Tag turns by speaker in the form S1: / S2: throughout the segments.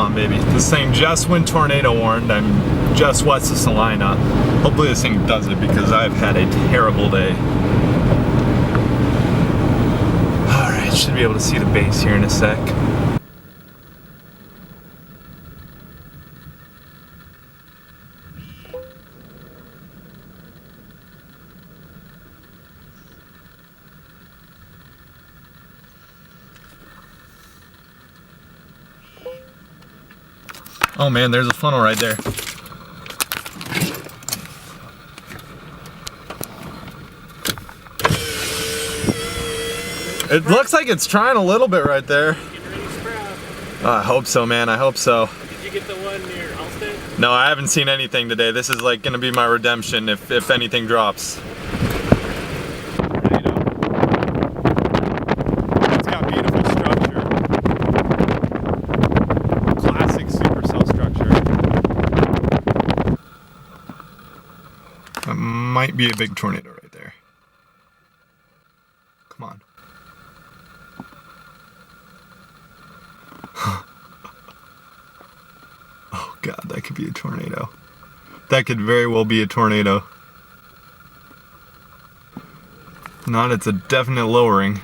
S1: on, baby. This thing just went tornado warned. I'm just west of Salina. Hopefully this thing does it because I've had a terrible day. Alright, should be able to see the base here in a sec. Oh man, there's a funnel right there. It looks like it's trying a little bit right there. I hope so, man. I hope so.
S2: Did you get the one near Halstead?
S1: No, I haven't seen anything today. This is like gonna be my redemption if anything drops. It's got beautiful structure. Classic supercell structure. That might be a big tornado right there. Come on. Oh God, that could be a tornado. That could very well be a tornado. Not, it's a definite lowering.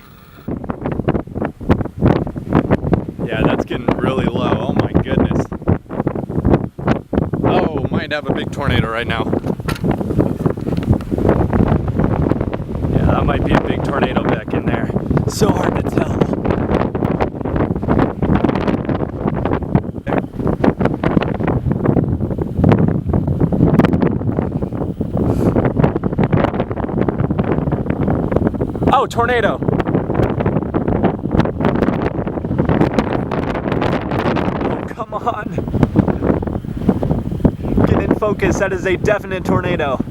S1: Yeah, that's getting really low. Oh my goodness. Oh, might have a big tornado right now. Yeah, that might be a big tornado back in there. So hard to tell. Oh, tornado! Oh, come on! Get in focus, that is a definite tornado.